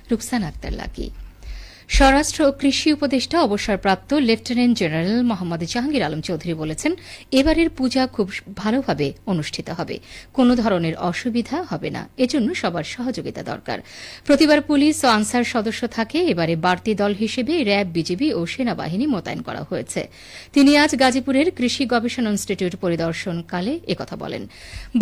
Rukhsana Akter lucky. স্বরাষ্ট্র ও কৃষি উপদেষ্টা অবসরপ্রাপ্ত লেফটেন্যান্ট জেনারেল মোহাম্মদ জাহাঙ্গীর আলম চৌধুরী বলেছেন, এবারের পূজা খুব ভালোভাবে অনুষ্ঠিত হবে, কোনো ধরনের অসুবিধা হবে না, এজন্য সবার সহযোগিতা দরকার। প্রতিবার পুলিশ ও আনসার সদস্য থাকে, এবারে বাড়তি দল হিসেবে র্যাব, বিজিবি ও সেনাবাহিনী মোতায়েন করা হয়েছে। তিনি আজ গাজীপুরের কৃষি গবেষণা ইনস্টিটিউট পরিদর্শনকালে একথা বলেন।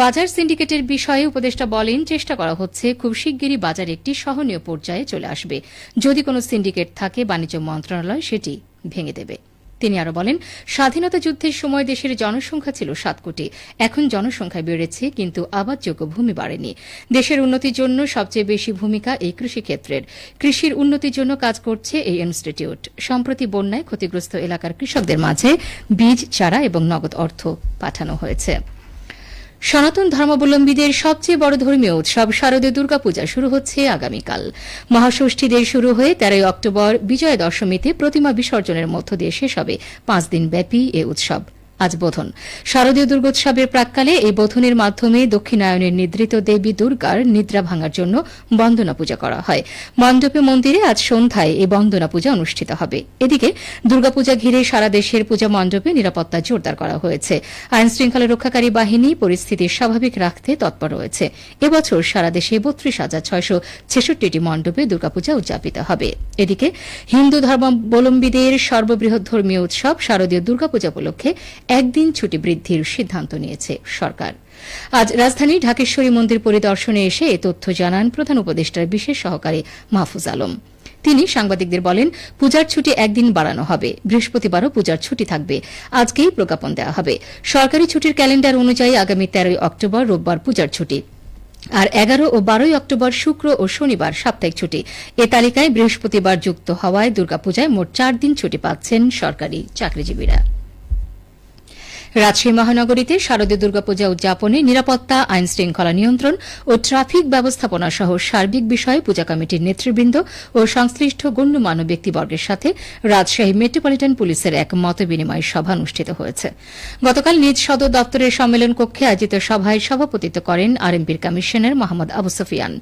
বাজার সিন্ডিকেটের বিষয়ে উপদেষ্টা বলেন, চেষ্টা করা হচ্ছে খুব শিগগিরই বাজার একটি সহনীয় পর্যায়ে চলে আসবে। যদি কোনো সিন্ডিকেট থাকে, বাণিজ্য মন্ত্রণালয় সেটি ভেঙে দেবে। তিনি আরো বলেন, স্বাধীনতা যুদ্ধের সময় দেশের জনসংখ্যা ছিল 7 কোটি, এখন জনসংখ্যা বেড়েছে কিন্তু আবাদযোগ্য ভূমি বাড়েনি। দেশের উন্নতির জন্য সবচেয়ে বেশি ভূমিকা এই কৃষিক্ষেত্রের। কৃষির উন্নতির জন্য কাজ করছে এই ইনস্টিটিউট। সম্প্রতি বন্যায় ক্ষতিগ্রস্ত এলাকার কৃষকদের মাঝে বীজ, চারা এবং নগদ অর্থ পাঠানো হয়েছে। সনাতন ধর্মাবলম্বীদের সবচেয়ে বড় ধর্মীয় উৎসব শারদীয় দুর্গাপূজা শুরু হচ্ছে আগামীকাল। মহাষষ্ঠী দিয়ে শুরু হয়ে 13 অক্টোবর বিজয়া দশমীতে প্রতিমা বিসর্জনের মধ্য দিয়ে শেষ হবে 5 দিন ব্যাপী এ উৎসব। আজ বোধন। শারদীয় দুর্গোৎসবের প্রাক্কালে এই বোধনের মাধ্যমে দক্ষিণায়নের নিদ্রিত দেবী দুর্গার নিদ্রা ভাঙার জন্য বন্দনা পূজা করা হয়। মণ্ডপে মন্দিরে আজ সন্ধ্যায় এই বন্দনা পূজা অনুষ্ঠিত হবে। এদিকে দুর্গাপূজা ঘিরে সারা দেশের পূজা মণ্ডপে নিরাপত্তা জোরদার করা হয়েছে। আইন শৃঙ্খলা রক্ষাকারী বাহিনী পরিস্থিতি স্বাভাবিক রাখতে তৎপর রয়েছে। এবছর সারা দেশে 32,666টি মণ্ডপে দুর্গাপূজা উদযাপিত হবে। এদিকে হিন্দু ধর্মাবলম্বীদের সর্ববৃহৎ ধর্মীয় উৎসব শারদীয় দুর্গাপূজা উপলক্ষে একদিন ছুটি বৃদ্ধির সিদ্ধান্ত নিয়েছে সরকার। আজ রাজধানী ঢাকেশ্বরী মন্দির পরিদর্শনে এসে এ তথ্য জানান প্রধান উপদেষ্টার বিশেষ সহকারী মাহফুজ আলম। তিনি সাংবাদিকদের বলেন, পূজার ছুটি একদিন বাড়ানো হবে, বৃহস্পতিবারও পূজার ছুটি থাকবে। আজকেই প্রজ্ঞাপন দেওয়া হবে। সরকারি ছুটির ক্যালেন্ডার অনুযায়ী আগামী 13 অক্টোবর রোববার পূজার ছুটি, আর 11 ও 12 অক্টোবর শুক্র ও শনিবার সাপ্তাহিক ছুটি। এ তালিকায় বৃহস্পতিবার যুক্ত হওয়ায় দুর্গাপূজায় মোট 4 দিন ছুটি পাচ্ছেন সরকারি চাকরিজীবীরা। রাজশাহী মহানগরীতে শারদীয় দুর্গাপূজা উদযাপনে নিরাপত্তা, আইন শৃঙ্খলা নিয়ন্ত্রণ ও ট্রাফিক ব্যবস্থাপনা সহ সার্বিক বিষয়ে পূজা কমিটির নেতৃবৃন্দ ও সংশ্লিষ্ট গণ্যমান্য ব্যক্তিবর্গের সাথে রাজশাহী মেট্রোপলিটন পুলিশের এক মতবিনিময় সভা অনুষ্ঠিত হয়েছে। গতকাল নিজ সদর দপ্তরের সম্মেলন কক্ষে আয়োজিত সভায় সভাপতিত্ব করেন আরএমপির কমিশনার মোহাম্মদ আবু সুফিয়ান।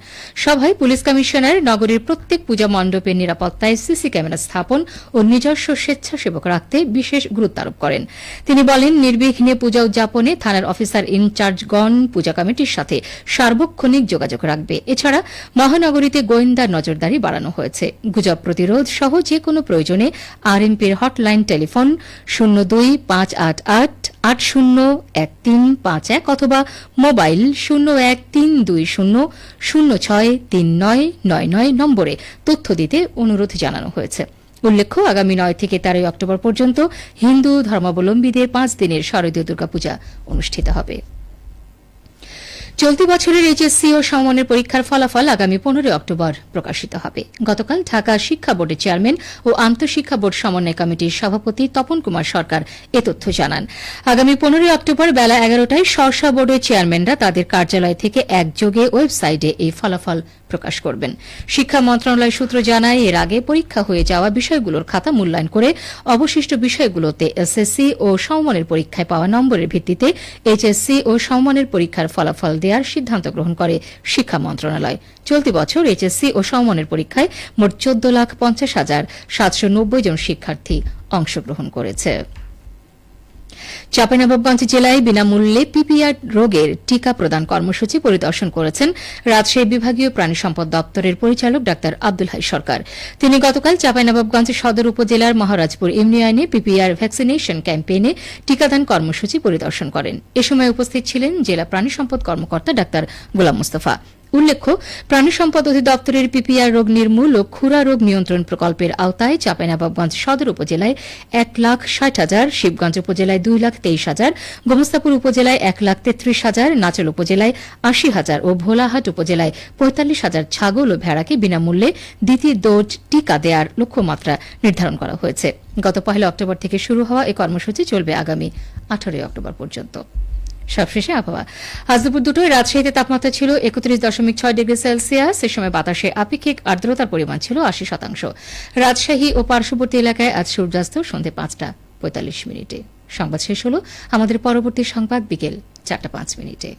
সভায় পুলিশ কমিশনার নগরীর প্রত্যেক পূজা মণ্ডপের নিরাপত্তায় সিসি ক্যামেরা স্থাপন ও নিজস্ব স্বেচ্ছাসেবক রাখতে বিশেষ গুরুত্ব আরোপ করেন। তিনি বলেন, নির্বিঘ্নে পূজা উদযাপনে থানার অফিসার ইনচার্জগণ পূজা কমিটির সাথে সার্বক্ষণিক যোগাযোগ রাখবে। এছাড়া মহানগরীতে গোয়েন্দা নজরদারি বাড়ানো হয়েছে। গুজব প্রতিরোধ সহ যে কোনো প্রয়োজনে আরএমপির হটলাইন টেলিফোন 02-588-801351 অথবা মোবাইল 01-320-06-3999 নম্বরে তথ্য দিতে অনুরোধ জানানো হয়েছে। উল্লেখ্য, আগামী 9 থেকে 13 অক্টোবর পর্যন্ত হিন্দু ধর্মাবলম্বীদের 5 দিনের শারদীয় দুর্গাপূজা অনুষ্ঠিত হবে। চলতি বছরের এইচএসসি ও সমমানের পরীক্ষার ফলাফল আগামী 15 অক্টোবর প্রকাশিত হবে। গতকাল ঢাকা শিক্ষা বোর্ডের চেয়ারম্যান ও আন্তঃশিক্ষা বোর্ড সমন্বয় কমিটির সভাপতি তপন কুমার সরকার এ তথ্য জানান। আগামী 15 অক্টোবর বেলা 11টায় স্ব বোর্ডের চেয়ারম্যানরা তাদের কার্যালয় থেকে একযোগে ওয়েবসাইটে এই ফলাফল প্রকাশ করবেন। শিক্ষা মন্ত্রণালয় সূত্র জানায়, এর আগে পরীক্ষা হয়ে যাওয়া বিষয়গুলোর খাতা মূল্যায়ন করে অবশিষ্ট বিষয়গুলোতে এসএসসি ও সমমানের পরীক্ষায় পাওয়া নম্বরের ভিত্তিতে এইচএসসি ও সমমানের পরীক্ষার ফলাফল দেওয়ার সিদ্ধান্ত গ্রহণ করে শিক্ষা মন্ত্রণালয়। চলতি বছর এইচএসসি ও সমমানের পরীক্ষায় মোট 14,50,790 জন শিক্ষার্থী অংশগ্রহণ করেছে। চাঁপাইনবাবগঞ্জ জেলায় বিনামূল্যে পিপিআর রোগের টিকা প্রদান কর্মসূচি পরিদর্শন করেছেন রাজশাহী বিভাগীয় প্রাণী সম্পদ দপ্তরের পরিচালক ডাক্তার আব্দুল হাই সরকার। তিনি গতকাল চাঁপাইনবাবগঞ্জ সদর উপজেলার মহারাজপুর ইউনিয়নে পিপিআর ভ্যাকসিনেশন ক্যাম্পেইনে টিকাদান কর্মসূচি পরিদর্শন করেন। এ সময় উপস্থিত ছিলেন জেলা প্রাণী সম্পদ কর্মকর্তা ডাক্তার গোলাম মোস্তফা। উল্লেখ্য, প্রাণী সম্পদ অধিদপ্তরের পিপিআর রোগ নির্মূল ও খুরা রোগ নিয়ন্ত্রণ প্রকল্পের আওতায় চাঁপাইনবাবগঞ্জ সদর উপজেলায় 1,60,000, শিবগঞ্জ উপজেলায় 2,23,000, গোমস্তাপুর উপজেলায় 1,33,000, নাচল উপজেলায় 80,000 ও ভোলাহাট উপজেলায় 45,000 ছাগল ও ভেড়াকে বিনামূল্যে দ্বিতীয় ডোজ টিকা দেওয়ার লক্ষ্যমাত্রা নির্ধারণ করা হয়েছে। গত 1 অক্টোবর থেকে শুরু হওয়া এই কর্মসূচি চলবে আগামী 18 অক্টোবর পর্যন্ত। সবশেষে আবহাওয়া। আজ দুপুর 2টায় রাজশাহীতে তাপমাত্রা ছিল 31.6 ডিগ্রি সেলসিয়াস। এ সময় বাতাসে আপেক্ষিক আর্দ্রতার পরিমাণ ছিল 80%। রাজশাহী ও পার্শ্ববর্তী এলাকায় আজ সূর্যাস্ত সন্ধ্যে 5:45। সংবাদ শেষ হল। আমাদের পরবর্তী সংবাদ বিকেল 4:05।